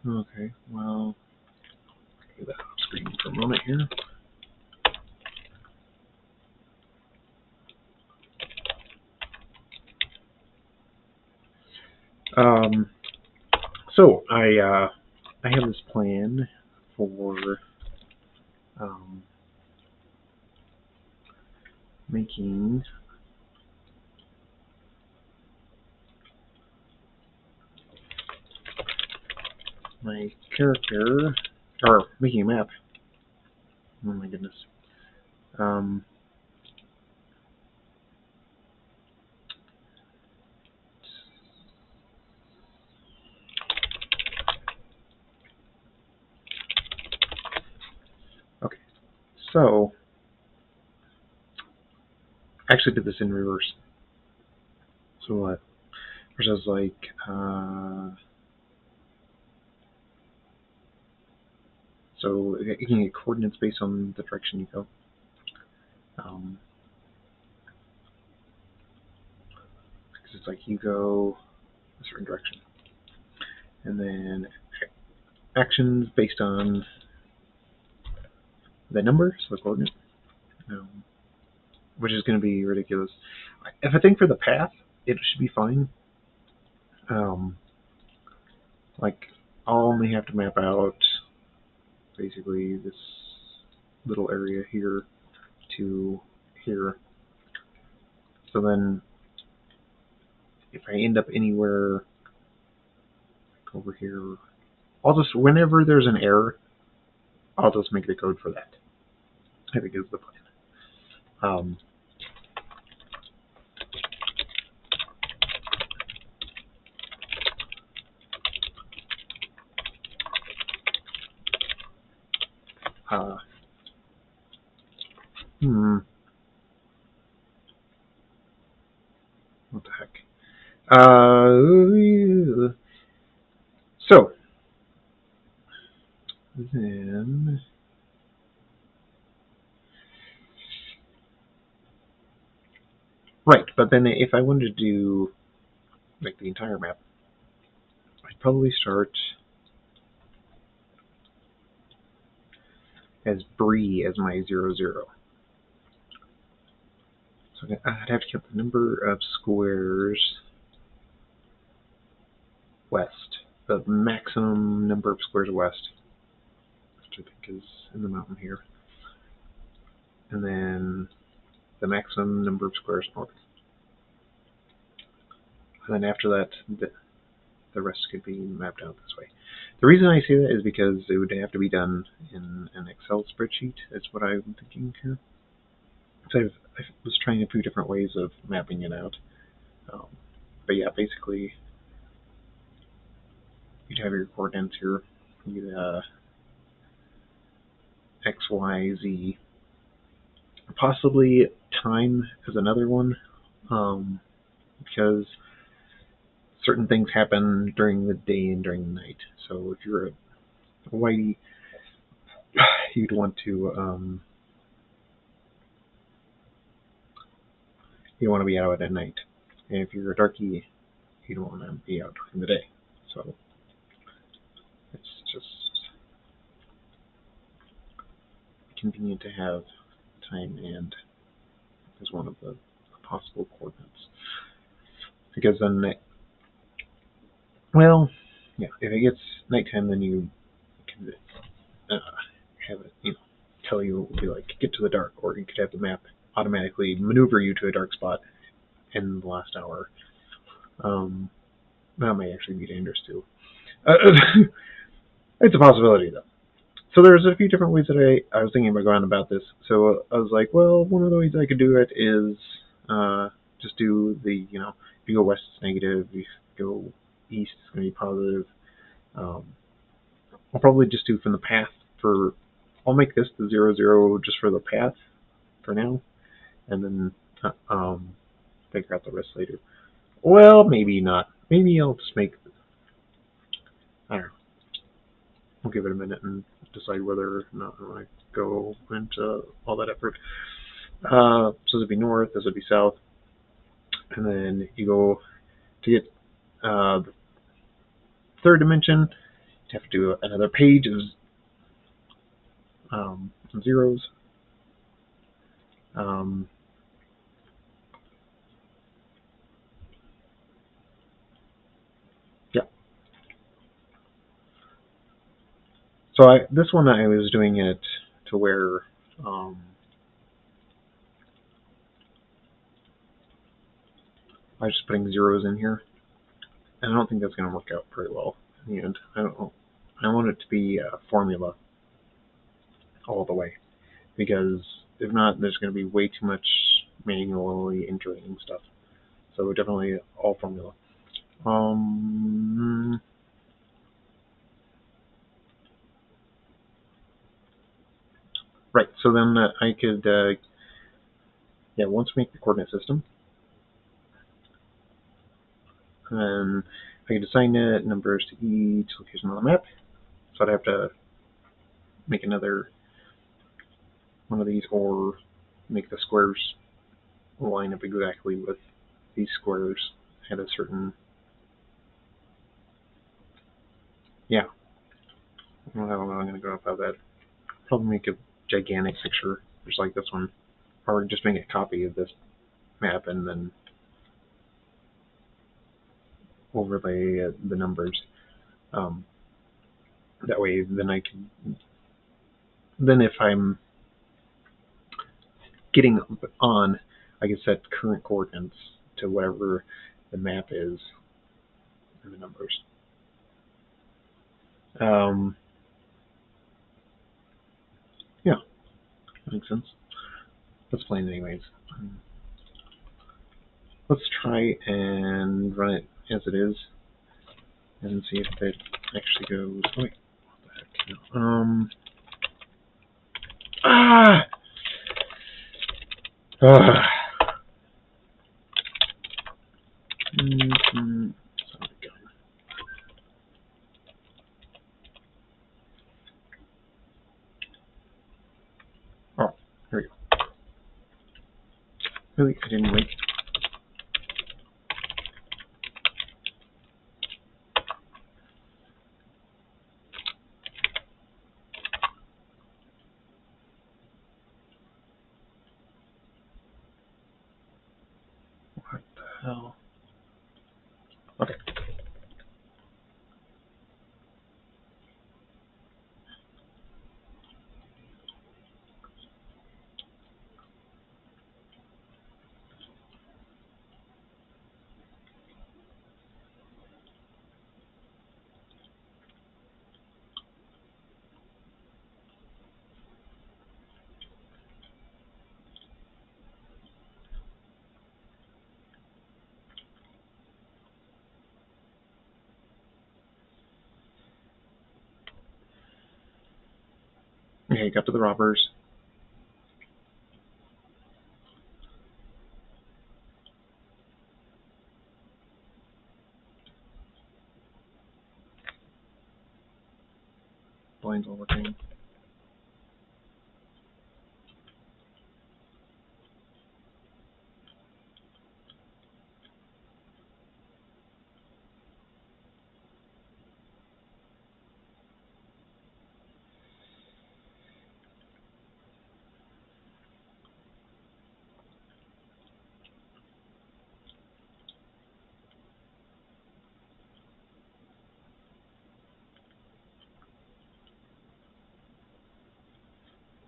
Okay, well, get that off screen for a moment here. So I have this plan for making my character, or making a map. Oh my goodness. Um, okay, so I actually did this in reverse. So what? Which is like, so you can get coordinates based on the direction you go. Because it's like you go a certain direction, and then actions based on the number, so the coordinate, which is going to be ridiculous. If I think for the path, it should be fine. Like I'll only have to map out basically this little area here to here. So then if I end up anywhere like over here, I'll just, whenever there's an error, I'll just make the code for that. I think is the plan. Uh, hmm. What the heck? So then, right, but then if I wanted to do like the entire map, I'd probably start as Bree as my 0, 0. So I'd have to count the number of squares west, the maximum number of squares west, which I think is in the mountain here, and then the maximum number of squares north. And then after that, the rest could be mapped out this way. The reason I say that is because it would have to be done in an Excel spreadsheet, is what I'm thinking here. So I was trying a few different ways of mapping it out. But yeah, basically, you'd have your coordinates here. You'd X, Y, Z. Possibly time is another one, because certain things happen during the day and during the night. So if you're a whitey, you'd want to be out at night, and if you're a darky, you don't want to be out during the day. So it's just convenient to have time and as one of the possible coordinates, because then, well, yeah, if it gets nighttime, then you can have it, tell you, be like, get to the dark, or you could have the map automatically maneuver you to a dark spot in the last hour. That may actually be dangerous too. It's a possibility though. So there's a few different ways that I was thinking about going about this. So I was like, well, one of the ways I could do it is just do the, if you go west it's negative, if you go east it's going to be positive. I'll probably just do from the path I'll make this the 0, 0 just for the path for now, and then figure out the rest later. Well, maybe not. Maybe I'll just make, I don't know. I'll give it a minute and decide whether or not I want to go into all that effort. So this would be north, this would be south, and then you go to get the third dimension. have to do another page of zeros. Yeah. So this one I was doing it to where I was just putting zeros in here, and I don't think that's going to work out very well in the end. I don't know. I want it to be a formula all the way, because if not, there's going to be way too much manually entering stuff. So definitely all formula. Right. So then I could once we make the coordinate system, and I could assign it numbers to each location on the map. So I'd have to make another one of these, or make the squares line up exactly with these squares at a certain. Yeah. I don't know how I'm going to go about that. Probably make a gigantic picture, just like this one, or just make a copy of this map and then overlay the numbers. That way, then I can. Then if I'm getting on, I can set current coordinates to whatever the map is and the numbers. Yeah, that makes sense. Let's play it anyways. Let's try and run it as it is and see if it actually goes. Oh, wait, what the heck? No. Ah! Mm-hmm. Oh, here we go. Really, I didn't wait. What the hell? Okay. Okay, got to the robbers. Blinds all working.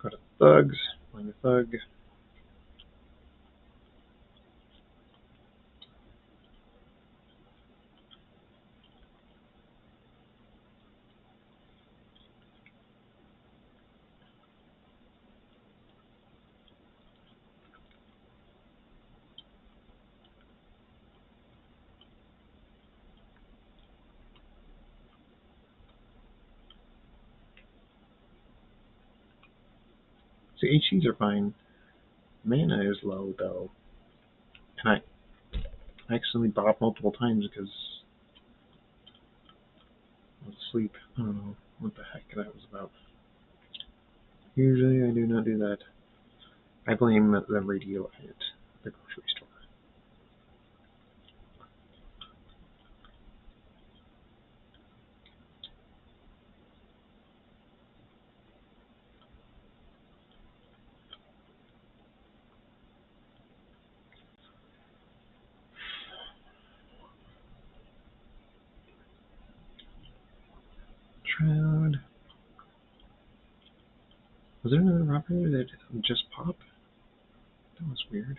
Got a thugs. Blind a thug. So HCs are fine. Mana is low though, and I accidentally bought multiple times because I was asleep. I don't know what the heck that was about. Usually I do not do that. I blame the radio at the grocery store. crowd. Was there another operator that didn't just pop? That was weird.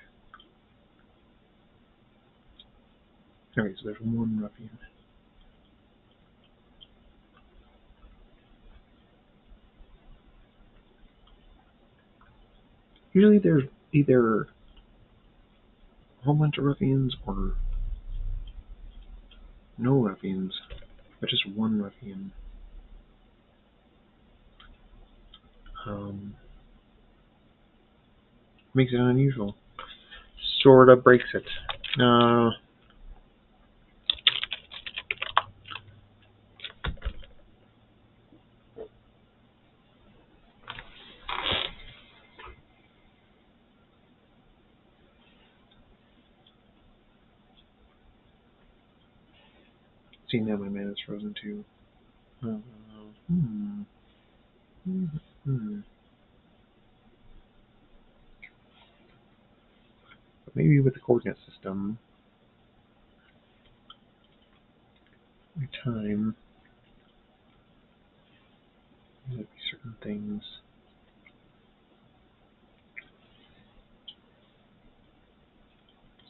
Okay, so there's one ruffian. Usually there's either a whole bunch of ruffians or no ruffians, but just one ruffian. Makes it unusual. Sorta breaks it. See, now my mana's frozen too. But maybe with the coordinate system, every time there'd be certain things.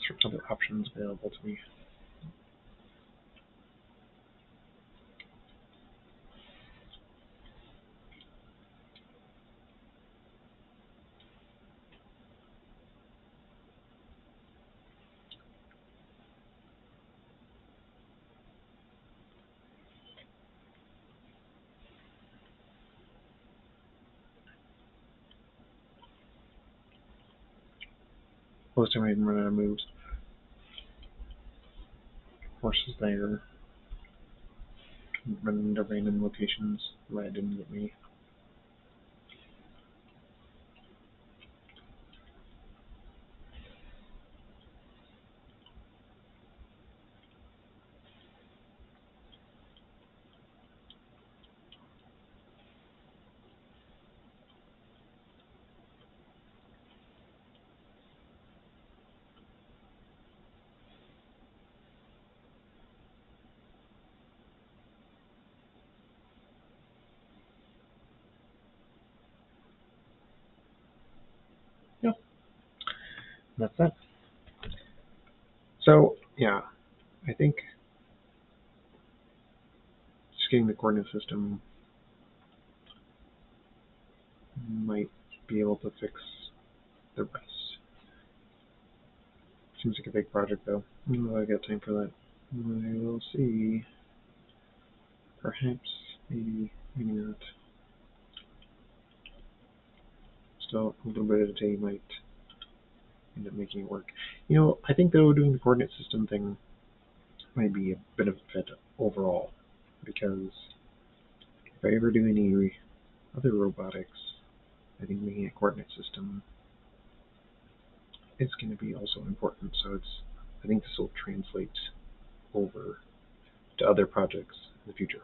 Certain other options available to me. Most time I didn't run out of moves. Horses there. Running into random locations. Red didn't get me. Yeah. That's that. So, yeah. I think just getting the coordinate system might be able to fix the rest. Seems like a big project though. I got time for that. We will see. Perhaps, maybe not. Still, a little bit of a day might end up making it work. I think though doing the coordinate system thing might be a benefit overall, because if I ever do any other robotics, I think making a coordinate system is going to be also important. So I think this will translate over to other projects in the future.